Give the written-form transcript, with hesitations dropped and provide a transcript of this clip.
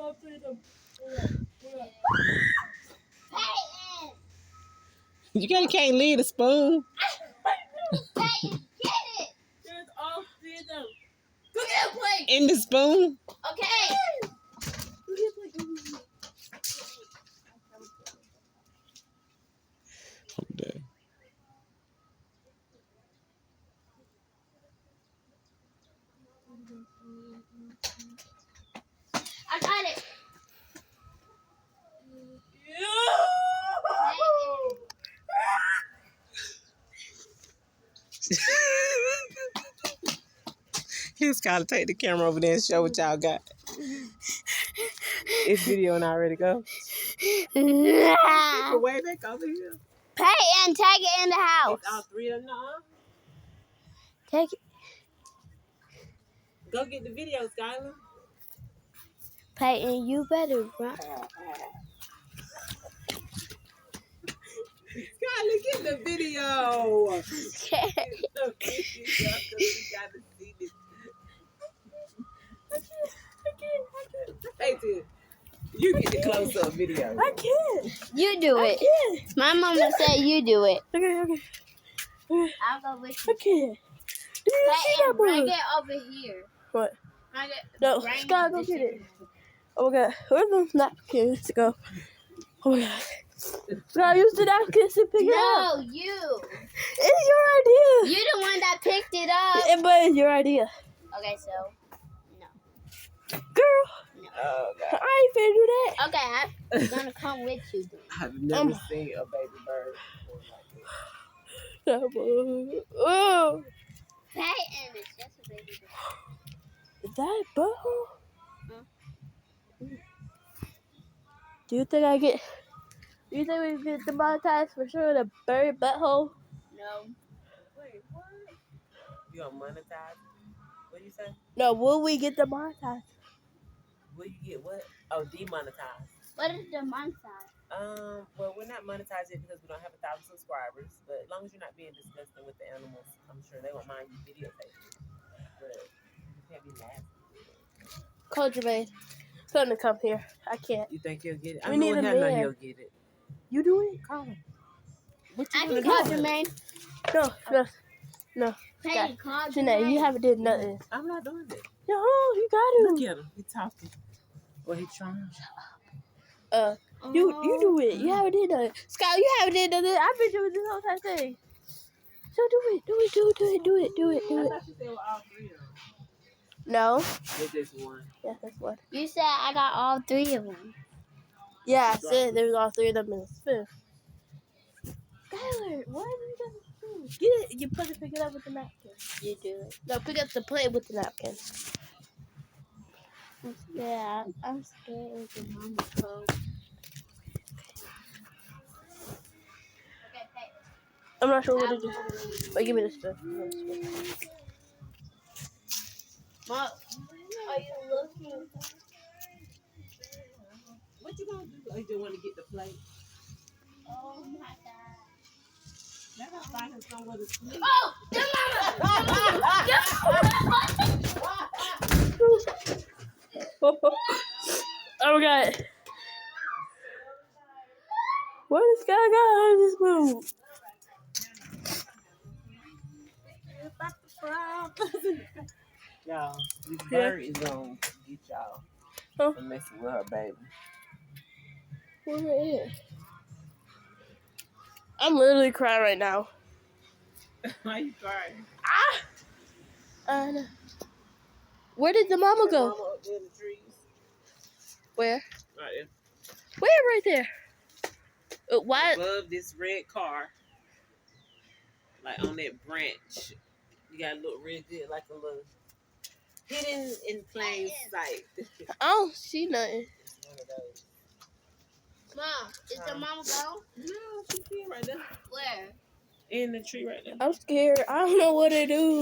all three of them. You can't leave the spoon. Peyton, get it. There's all three of them. Go get a plate. In the spoon. Okay. Go get a plate. Okay. I got it. He's gotta take the camera over there and show what y'all got. It's video already go. Way back over here. Peyton, take it in the house. It's all three of them. Take it. Go get the video, Skylar. Peyton, you better run. Skylar, get the video. Scared. Hey, dude. You get the close-up video. I can't. You do it. I can't. My mama said you do it. Okay. I'll go with you. I can't. Peyton, bring it over here. What? Bring it. No, bring Scott, go get it. Oh my god, where's those napkins to go? Oh my god. Scott, use the napkins to pick it up. No, you. It's your idea. You're the one that picked it up. But it's your idea. Okay, so no. Girl. No. Oh, God. I ain't finna do that. Okay, I'm gonna come with you. Then. I've never seen a baby bird before like this. Oh. Peyton, it's just a baby bird. Is that a butthole? Do you think we get demonetized for showing a bird butthole? No. Wait, what? You gonna monetize? What you say? No, will we get demonetized? Will you get what? Oh, demonetized. What is the monetize? Well, we're not monetized yet because we don't have 1,000 subscribers. But as long as you're not being disgusting with the animals, I'm sure they won't mind you videotaping it. But you can't be nasty. Call Jermaine. Tell him to come here. I can't. You think he'll get it? I We know need a hell no man. he'll get it. You do it? Call him. What you I gonna can call do? Jermaine. No. Peyton, call Janae, Jermaine. you haven't did nothing. I'm not doing it. No, you got Look to. at him. He's talking. Well, he's trying. You do it. You haven't did nothing. Scott, you haven't did nothing. I've been doing this whole time thing. So do it. Do it. I thought you said all three of them. No. It's just one. Yeah, that's one. You said I got all three of them. Yeah, I said there's all three of them in the spoon. Skylar, why did you get the spoon? Get it. You put it, pick it up with the napkin. You do it. No, pick up the plate with the napkin. Yeah, I'm scared of the mama cold. Okay, Peyton. I'm not sure what to do. Wait, give me the spoon. Mom, are you looking? What you gonna do? Oh, you just want to get the plate? Oh my God. Let her find him somewhere to sleep. Oh, the Oh my god. What is going on in this room? Y'all, this bird is gonna get y'all for messing with her baby. Where is it? I'm literally crying right now. Why you crying? Where did the mama go? Mama up there in the trees. Where? Right there. Where? Right there. Why? Above this red car, like on that branch, you gotta look real good, like a little hidden in plain sight. I don't see nothing. It's one of those. Mom, is the mama gone? No, she's here right there. Where? In the tree right there. I'm scared. I don't know what to do.